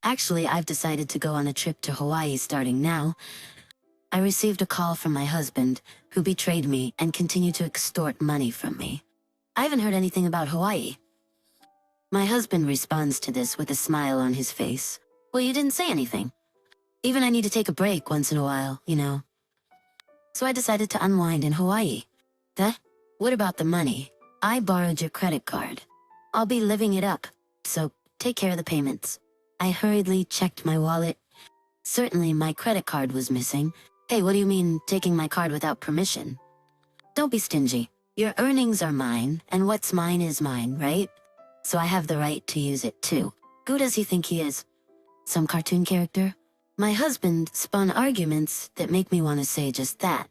Actually, I've decided to go on a trip to Hawaii starting now. I received a call from my husband, who betrayed me and continued to extort money from me. I haven't heard anything about Hawaii. My husband responds to this with a smile on his face. Well, you didn't say anything. Even I need to take a break once in a while, you know. So I decided to unwind in Hawaii. What about the money? I borrowed your credit card. I'll be living it up, so take care of the payments. I hurriedly checked my wallet. Certainly my credit card was missing. Hey, what do you mean, taking my card without permission? Don't be stingy. Your earnings are mine, and what's mine is mine, right? So I have the right to use it too. Who does he think he is? Some cartoon character? My husband spun arguments that make me want to say just that.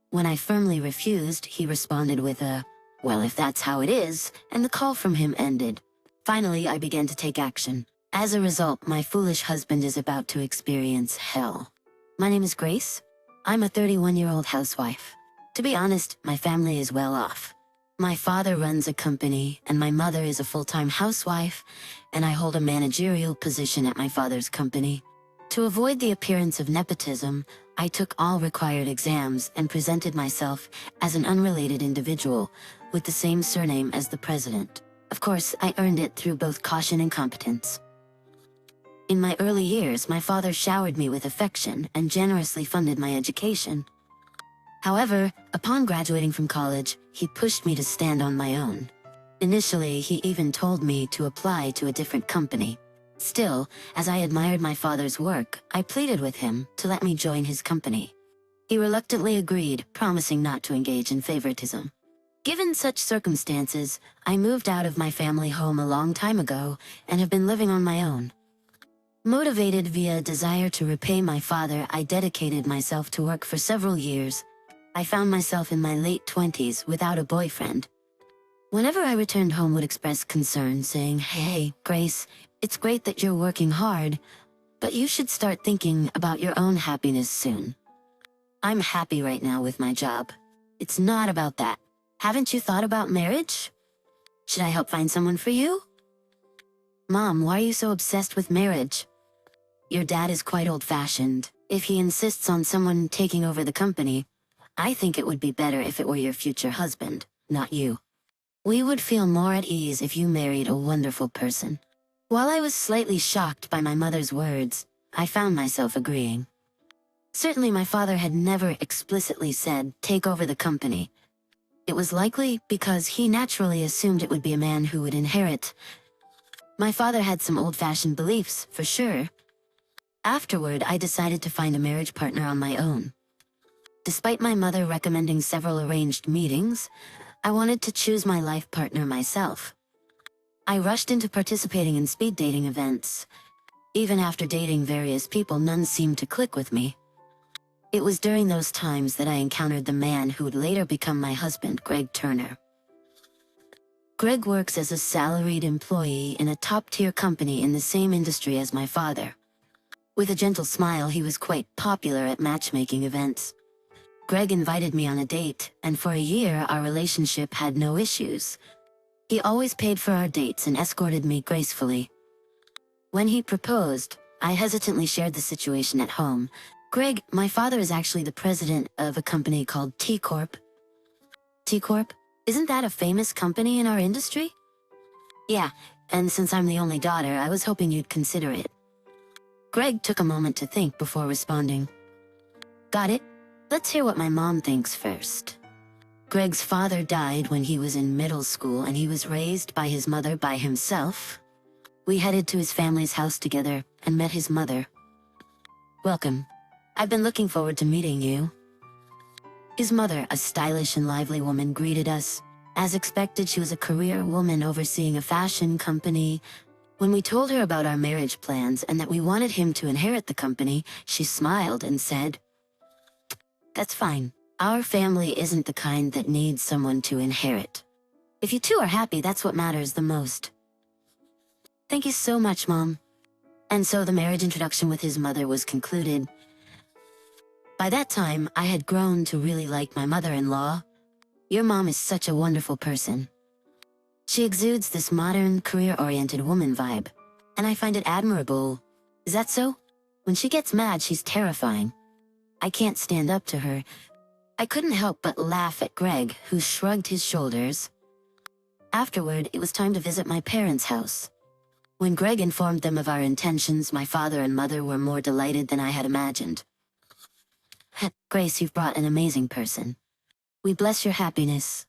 When I firmly refused, he responded with a, well, if that's how it is, and the call from him ended. Finally, I began to take action. As a result, my foolish husband is about to experience hell. My name is Grace. I'm a 31-year-old housewife. To be honest, my family is well off. My father runs a company, and my mother is a full-time housewife, and I hold a managerial position at my father's company. To avoid the appearance of nepotism, I took all required exams and presented myself as an unrelated individual with the same surname as the president. Of course, I earned it through both caution and competence. In my early years, my father showered me with affection and generously funded my education. However, upon graduating from college, he pushed me to stand on my own. Initially, he even told me to apply to a different company. Still, as I admired my father's work, I pleaded with him to let me join his company. He reluctantly agreed, promising not to engage in favoritism. Given such circumstances, I moved out of my family home a long time ago and have been living on my own. Motivated via a desire to repay my father, I dedicated myself to work for several years. I found myself in my late 20s without a boyfriend. Whenever I returned home would express concern, saying, "Hey, Grace, it's great that you're working hard, but you should start thinking about your own happiness soon." I'm happy right now with my job. It's not about that. Haven't you thought about marriage? Should I help find someone for you? Mom, why are you so obsessed with marriage? Your dad is quite old-fashioned. If he insists on someone taking over the company, I think it would be better if it were your future husband, not you. We would feel more at ease if you married a wonderful person. While I was slightly shocked by my mother's words, I found myself agreeing. Certainly my father had never explicitly said, "Take over the company." It was likely because he naturally assumed it would be a man who would inherit. My father had some old-fashioned beliefs, for sure. Afterward, I decided to find a marriage partner on my own. Despite my mother recommending several arranged meetings, I wanted to choose my life partner myself. I rushed into participating in speed dating events. Even after dating various people, none seemed to click with me. It was during those times that I encountered the man who would later become my husband, Greg Turner. Greg works as a salaried employee in a top-tier company in the same industry as my father. With a gentle smile, he was quite popular at matchmaking events. Greg invited me on a date, and for a year our relationship had no issues. He always paid for our dates and escorted me gracefully. When he proposed, I hesitantly shared the situation at home. Greg, my father is actually the president of a company called T-Corp. T-Corp? Isn't that a famous company in our industry? Yeah, and since I'm the only daughter, I was hoping you'd consider it. Greg took a moment to think before responding. Got it? Let's hear what my mom thinks first. Greg's father died when he was in middle school and he was raised by his mother by himself. We headed to his family's house together and met his mother. Welcome. I've been looking forward to meeting you. His mother, a stylish and lively woman, greeted us. As expected, she was a career woman overseeing a fashion company. When we told her about our marriage plans and that we wanted him to inherit the company, she smiled and said, "That's fine. Our family isn't the kind that needs someone to inherit. If you two are happy, that's what matters the most." Thank you so much, Mom. And so the marriage introduction with his mother was concluded. By that time, I had grown to really like my mother-in-law. Your mom is such a wonderful person. She exudes this modern, career-oriented woman vibe, and I find it admirable. Is that so? When she gets mad, she's terrifying. I can't stand up to her. I couldn't help but laugh at Greg, who shrugged his shoulders. Afterward, it was time to visit my parents' house. When Greg informed them of our intentions, my father and mother were more delighted than I had imagined. Grace, you've brought an amazing person. We bless your happiness.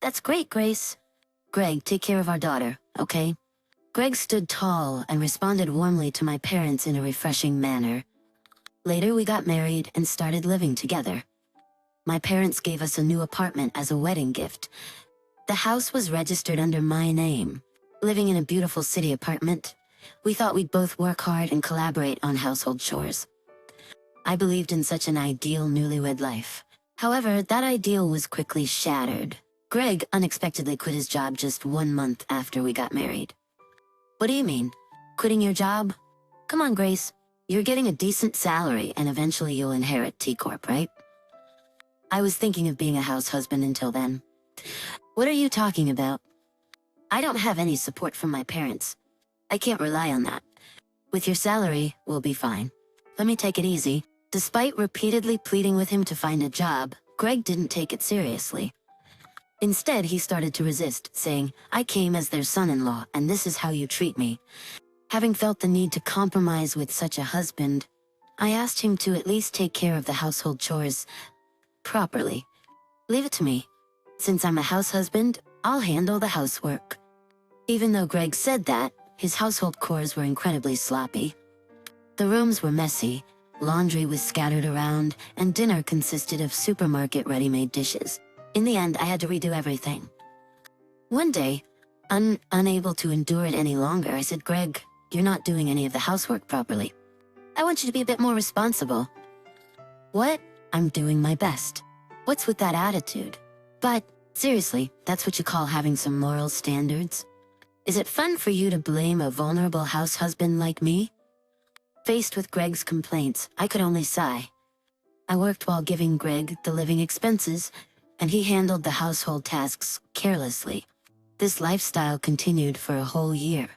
That's great, Grace. Greg, take care of our daughter, okay? Greg stood tall and responded warmly to my parents in a refreshing manner. Later, we got married and started living together. My parents gave us a new apartment as a wedding gift. The house was registered under my name. Living in a beautiful city apartment, we thought we'd both work hard and collaborate on household chores. I believed in such an ideal newlywed life. However, that ideal was quickly shattered. Greg unexpectedly quit his job just 1 month after we got married. What do you mean? Quitting your job? Come on, Grace. You're getting a decent salary and eventually you'll inherit T Corp, right? I was thinking of being a house husband until then. What are you talking about? I don't have any support from my parents. I can't rely on that. With your salary, we'll be fine. Let me take it easy. Despite repeatedly pleading with him to find a job, Greg didn't take it seriously. Instead, he started to resist, saying, I came as their son-in-law, and this is how you treat me. Having felt the need to compromise with such a husband, I asked him to at least take care of the household chores properly. Leave it to me. Since I'm a house husband, I'll handle the housework. Even though Greg said that, his household chores were incredibly sloppy. The rooms were messy, laundry was scattered around, and dinner consisted of supermarket ready-made dishes. In the end, I had to redo everything. One day, unable to endure it any longer, I said, Greg, you're not doing any of the housework properly. I want you to be a bit more responsible. What? I'm doing my best. What's with that attitude? But, seriously, that's what you call having some moral standards? Is it fun for you to blame a vulnerable house husband like me? Faced with Greg's complaints, I could only sigh. I worked while giving Greg the living expenses, and he handled the household tasks carelessly. This lifestyle continued for a whole year.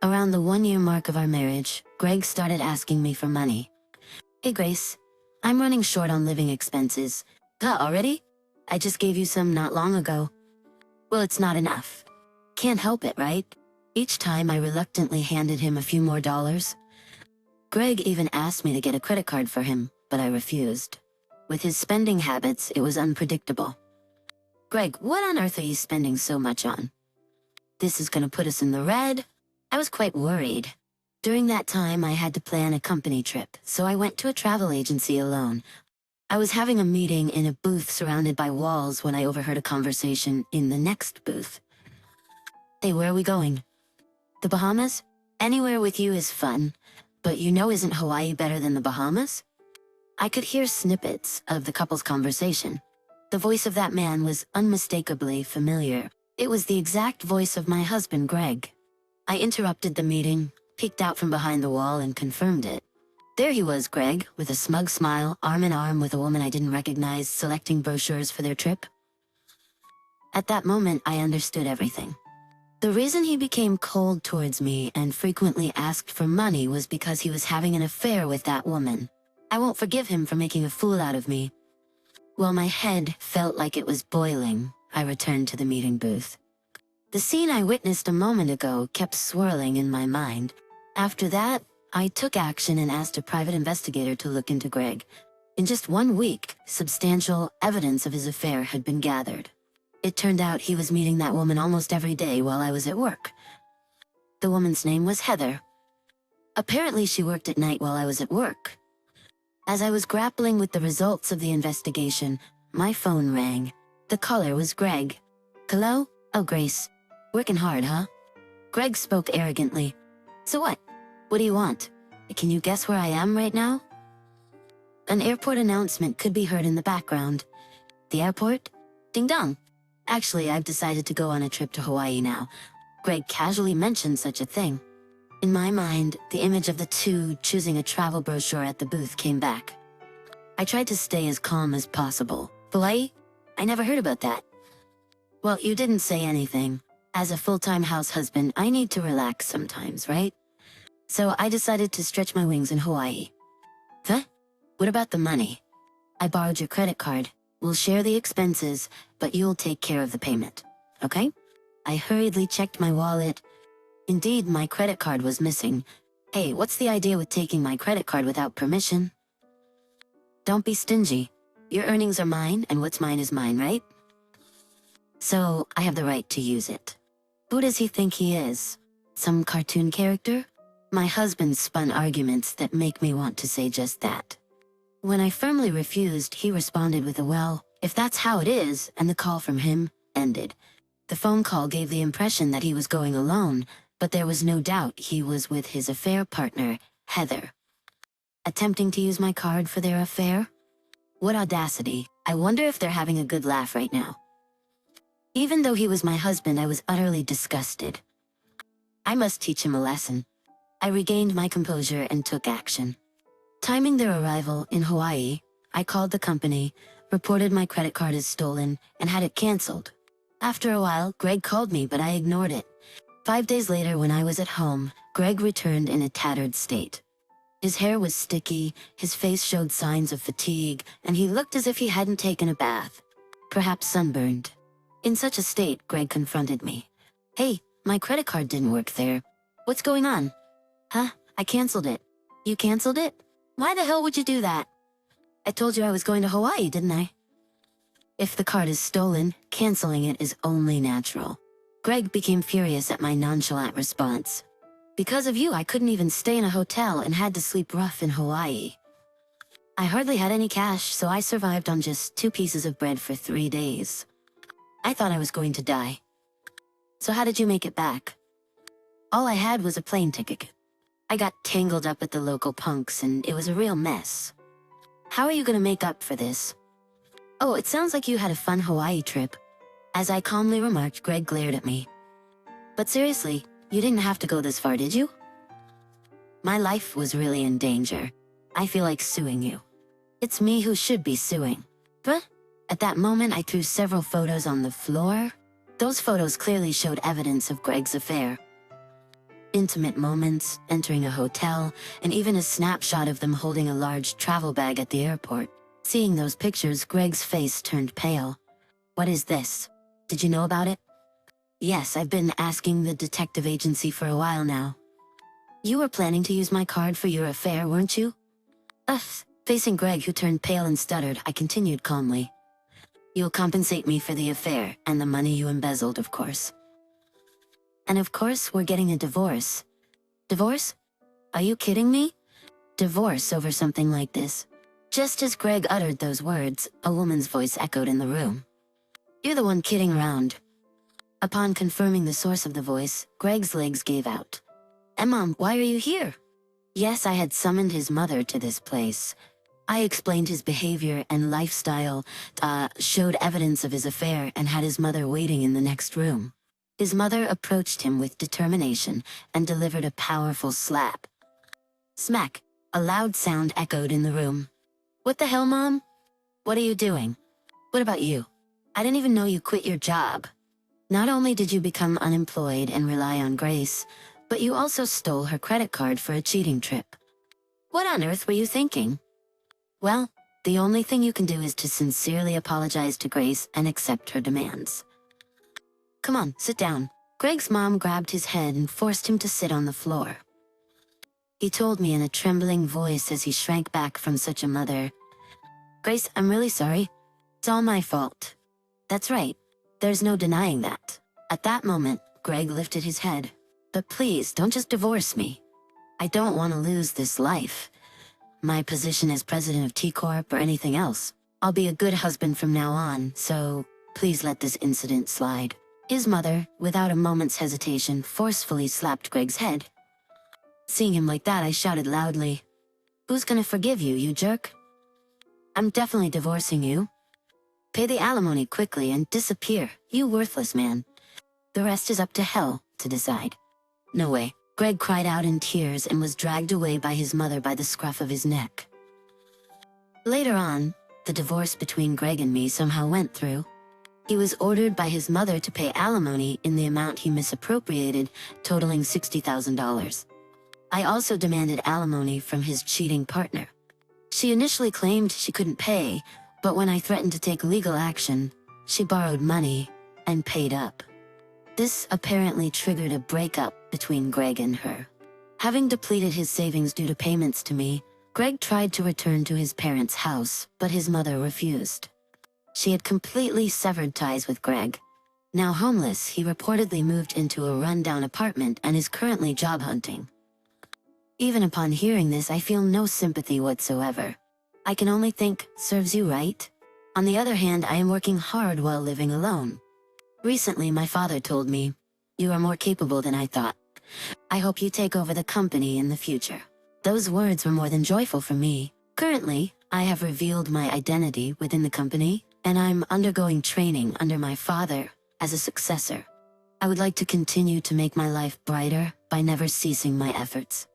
Around the 1-year mark of our marriage, Greg started asking me for money. Hey Grace, I'm running short on living expenses. Already? I just gave you some not long ago. Well, it's not enough. Can't help it, right? Each time I reluctantly handed him a few more dollars. Greg even asked me to get a credit card for him, but I refused. With his spending habits, it was unpredictable. Greg, what on earth are you spending so much on? This is gonna put us in the red. I was quite worried. During that time, I had to plan a company trip, so I went to a travel agency alone. I was having a meeting in a booth surrounded by walls when I overheard a conversation in the next booth. Hey, where are we going? The Bahamas? Anywhere with you is fun, but you know, isn't Hawaii better than the Bahamas? I could hear snippets of the couple's conversation. The voice of that man was unmistakably familiar. It was the exact voice of my husband, Greg. I interrupted the meeting, peeked out from behind the wall, and confirmed it. There he was, Greg, with a smug smile, arm in arm with a woman I didn't recognize, selecting brochures for their trip. At that moment, I understood everything. The reason he became cold towards me and frequently asked for money was because he was having an affair with that woman. I won't forgive him for making a fool out of me. While my head felt like it was boiling, I returned to the meeting booth. The scene I witnessed a moment ago kept swirling in my mind. After that, I took action and asked a private investigator to look into Greg. In just 1 week, substantial evidence of his affair had been gathered. It turned out he was meeting that woman almost every day while I was at work. The woman's name was Heather. Apparently she worked at night while I was at work. As I was grappling with the results of the investigation, my phone rang. The caller was Greg. Hello? Oh, Grace. Working hard, huh? Greg spoke arrogantly. So what? What do you want? Can you guess where I am right now? An airport announcement could be heard in the background. The airport? Ding dong. Actually, I've decided to go on a trip to Hawaii now. Greg casually mentioned such a thing. In my mind, the image of the two choosing a travel brochure at the booth came back. I tried to stay as calm as possible. Hawaii? I never heard about that. Well, you didn't say anything. As a full-time house husband, I need to relax sometimes, right? So I decided to stretch my wings in Hawaii. Huh? What about the money? I borrowed your credit card. We'll share the expenses, but you'll take care of the payment. Okay? I hurriedly checked my wallet. Indeed, my credit card was missing. Hey, what's the idea with taking my credit card without permission? Don't be stingy. Your earnings are mine, and what's mine is mine, right? So, I have the right to use it. Who does he think he is? Some cartoon character? My husband spun arguments that make me want to say just that. When I firmly refused, he responded with a well, if that's how it is, and the call from him ended. The phone call gave the impression that he was going alone, but there was no doubt he was with his affair partner, Heather. Attempting to use my card for their affair? What audacity. I wonder if they're having a good laugh right now. Even though he was my husband, I was utterly disgusted. I must teach him a lesson. I regained my composure and took action. Timing their arrival in Hawaii, I called the company, reported my credit card as stolen, and had it canceled. After a while, Greg called me, but I ignored it. 5 days later, when I was at home, Greg returned in a tattered state. His hair was sticky, his face showed signs of fatigue, and he looked as if he hadn't taken a bath. Perhaps sunburned. In such a state, Greg confronted me. Hey, my credit card didn't work there. What's going on? Huh? I canceled it. You canceled it? Why the hell would you do that? I told you I was going to Hawaii, didn't I? If the card is stolen, canceling it is only natural. Greg became furious at my nonchalant response. Because of you, I couldn't even stay in a hotel and had to sleep rough in Hawaii. I hardly had any cash, so I survived on just 2 pieces of bread for 3 days. I thought I was going to die. So how did you make it back? All I had was a plane ticket. I got tangled up with the local punks and it was a real mess. How are you gonna make up for this? Oh, it sounds like you had a fun Hawaii trip. As I calmly remarked, Greg glared at me. But seriously, you didn't have to go this far, did you? My life was really in danger. I feel like suing you. It's me who should be suing. But at that moment, I threw several photos on the floor. Those photos clearly showed evidence of Greg's affair. Intimate moments, entering a hotel, and even a snapshot of them holding a large travel bag at the airport. Seeing those pictures, Greg's face turned pale. What is this? Did you know about it? Yes, I've been asking the detective agency for a while now. You were planning to use my card for your affair, weren't you? Facing Greg, who turned pale and stuttered, I continued calmly. You'll compensate me for the affair, and the money you embezzled, of course. And of course, we're getting a divorce. Divorce? Are you kidding me? Divorce over something like this. Just as Greg uttered those words, a woman's voice echoed in the room. You're the one kidding around. Upon confirming the source of the voice, Greg's legs gave out. Mom, why are you here? Yes, I had summoned his mother to this place. I explained his behavior and lifestyle, showed evidence of his affair, and had his mother waiting in the next room. His mother approached him with determination and delivered a powerful slap. Smack! A loud sound echoed in the room. What the hell, Mom? What are you doing? What about you? I didn't even know you quit your job. Not only did you become unemployed and rely on Grace, but you also stole her credit card for a cheating trip. What on earth were you thinking? Well, the only thing you can do is to sincerely apologize to Grace and accept her demands. Come on, sit down. Greg's mom grabbed his head and forced him to sit on the floor. He told me in a trembling voice as he shrank back from such a mother. Grace, I'm really sorry. It's all my fault. That's right. There's no denying that. At that moment, Greg lifted his head. But please, don't just divorce me. I don't want to lose this life. My position as president of T-Corp or anything else. I'll be a good husband from now on, so please let this incident slide. His mother, without a moment's hesitation, forcefully slapped Greg's head. Seeing him like that, I shouted loudly, Who's gonna forgive you, you jerk? I'm definitely divorcing you. Pay the alimony quickly and disappear, you worthless man. The rest is up to hell to decide. No way. Greg cried out in tears and was dragged away by his mother by the scruff of his neck. Later on, the divorce between Greg and me somehow went through. He was ordered by his mother to pay alimony in the amount he misappropriated, totaling $60,000. I also demanded alimony from his cheating partner. She initially claimed she couldn't pay, but when I threatened to take legal action, she borrowed money and paid up. This apparently triggered a breakup between Greg and her. Having depleted his savings due to payments to me, Greg tried to return to his parents' house, but his mother refused. She had completely severed ties with Greg. Now homeless, he reportedly moved into a rundown apartment and is currently job hunting. Even upon hearing this, I feel no sympathy whatsoever. I can only think, serves you right? On the other hand, I am working hard while living alone. Recently, my father told me, "You are more capable than I thought. I hope you take over the company in the future." Those words were more than joyful for me. Currently, I have revealed my identity within the company, and I'm undergoing training under my father as a successor. I would like to continue to make my life brighter by never ceasing my efforts.